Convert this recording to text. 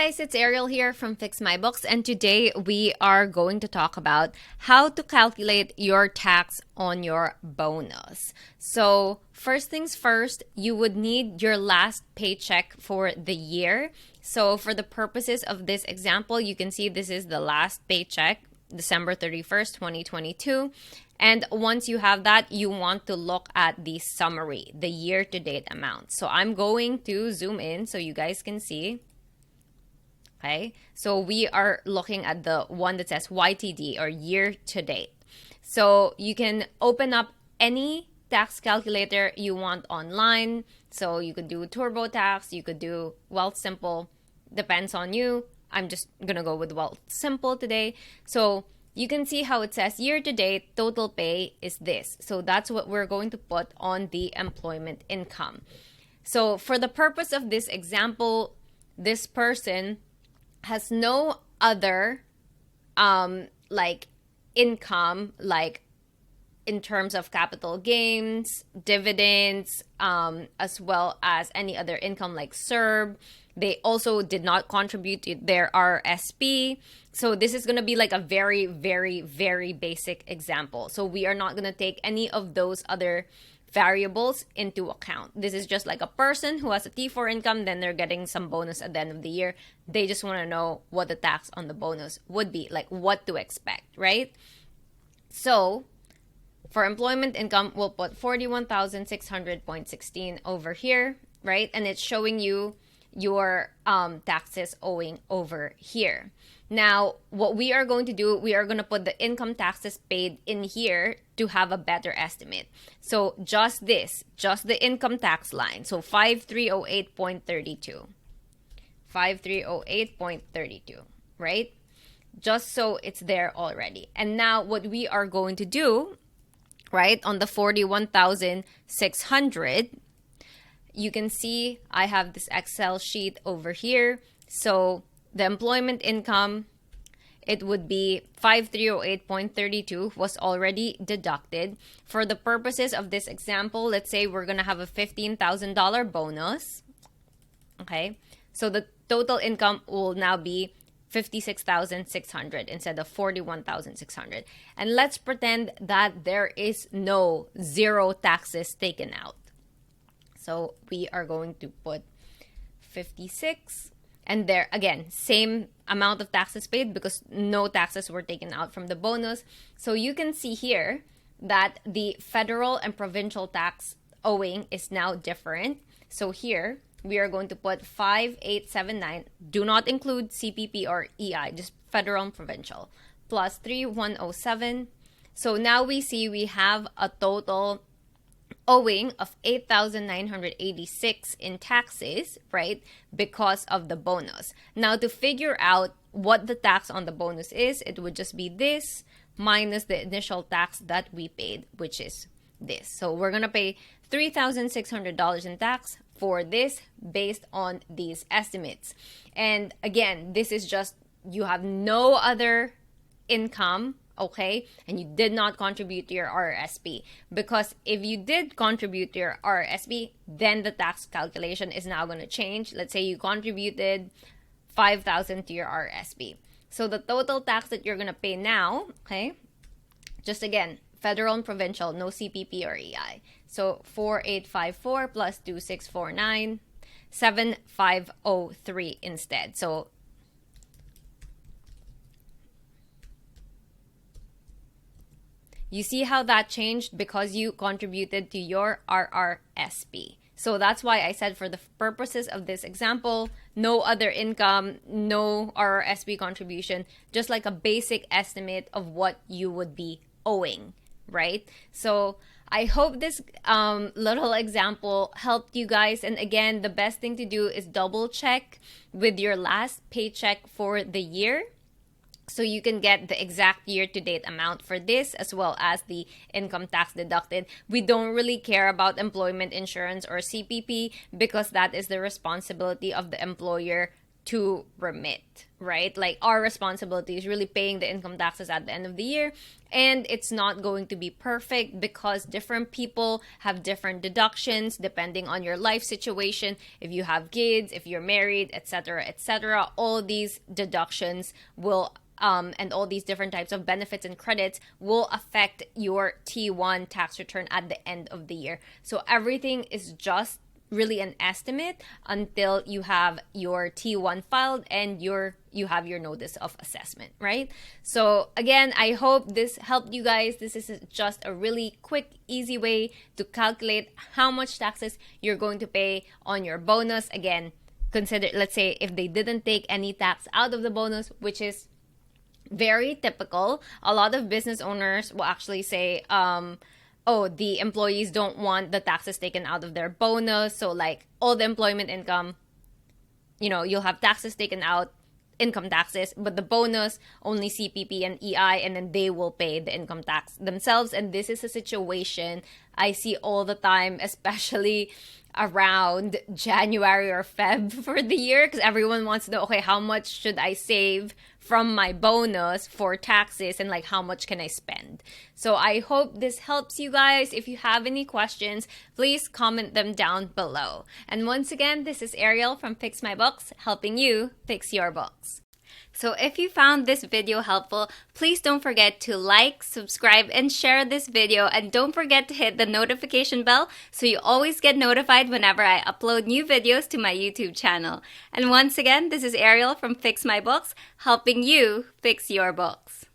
guys, it's Arielle here from Fix My Books, and today we are going to talk about how to calculate your tax on your bonus. So first things first, you would need your last paycheck for the year. So for the purposes of this example, you can see this is the last paycheck, December 31st, 2022. And once you have that, you want to look at the summary, the year-to-date amount. So I'm going to zoom in so you guys can see. Okay, so we are looking at the one that says YTD or year to date. So you can open up any tax calculator you want online. So you could do TurboTax, you could do Wealthsimple, depends on you. I'm just gonna go with Wealthsimple today. So you can see how it says year to date total pay is this. So that's what we're going to put on the employment income. So for the purpose of this example, this person has no other like income, like in terms of capital gains, dividends, as well as any other income like CERB. They also did not contribute to their RSP. So this is going to be like a very, very, very basic example. So we are not going to take any of those other variables into account. This is just like a person who has a T4 income, then they're getting some bonus at the end of the year. They just want to know what the tax on the bonus would be, like what to expect, right? So for employment income, we'll put 41,600.16 over here, right? And it's showing you your taxes owing over here. Now, what we are going to do, we are going to put the income taxes paid in here to have a better estimate. So just this, just the income tax line. So 5308.32. 5308.32, right? Just so it's there already. And now what we are going to do, right, on the 41,600, you can see I have this Excel sheet over here. So the employment income, it would be 5308.32 was already deducted. For the purposes of this example, let's say we're going to have a $15,000 bonus. Okay, so the total income will now be 56,600 instead of 41,600. And let's pretend that there is zero taxes taken out. So we are going to put 56. And there, again, same amount of taxes paid because no taxes were taken out from the bonus. So you can see here that the federal and provincial tax owing is now different. So here, we are going to put 5879. Do not include CPP or EI, just federal and provincial. Plus 3107. So now we see we have a total owing of 8,986 in taxes, right? Because of the bonus. Now to figure out what the tax on the bonus is, it would just be this minus the initial tax that we paid, which is this. So we're going to pay $3,600 in tax for this based on these estimates. And again, this is just, you have no other income, okay, and you did not contribute to your RSP. Because if you did contribute to your RSP, then the tax calculation is now going to change. Let's say you contributed $5,000 to your RSP. So the total tax that you're going to pay now, okay, just again, federal and provincial, no CPP or EI. So 4854 plus 2649, 7503 instead. So you see how that changed because you contributed to your RRSP. So that's why I said for the purposes of this example, no other income, no RRSP contribution, just like a basic estimate of what you would be owing, right? So I hope this little example helped you guys. And again, the best thing to do is double check with your last paycheck for the year, so you can get the exact year-to-date amount for this as well as the income tax deducted. We don't really care about employment insurance or CPP because that is the responsibility of the employer to remit, right? Like our responsibility is really paying the income taxes at the end of the year. And it's not going to be perfect because different people have different deductions depending on your life situation. If you have kids, if you're married, etc., all these deductions will and all these different types of benefits and credits will affect your T1 tax return at the end of the year. So everything is just really an estimate until you have your T1 filed and you have your notice of assessment, right? So again, I hope this helped you guys. This is just a really quick, easy way to calculate how much taxes you're going to pay on your bonus. Again, consider, let's say if they didn't take any tax out of the bonus, which is very typical. A lot of business owners will actually say, oh, the employees don't want the taxes taken out of their bonus. So like all the employment income, you'll have taxes taken out, income taxes, but the bonus, only CPP and EI, and then they will pay the income tax themselves. And this is a situation I see all the time, especially around January or Feb for the year, because everyone wants to know, okay, how much should I save from my bonus for taxes and like how much can I spend? So I hope this helps you guys. If you have any questions, please comment them down below. And once again, this is Arielle from Fix My Books, helping you fix your books. So if you found this video helpful, please don't forget to like, subscribe, and share this video. And don't forget to hit the notification bell so you always get notified whenever I upload new videos to my YouTube channel. And once again, this is Arielle from Fix My Books, helping you fix your books.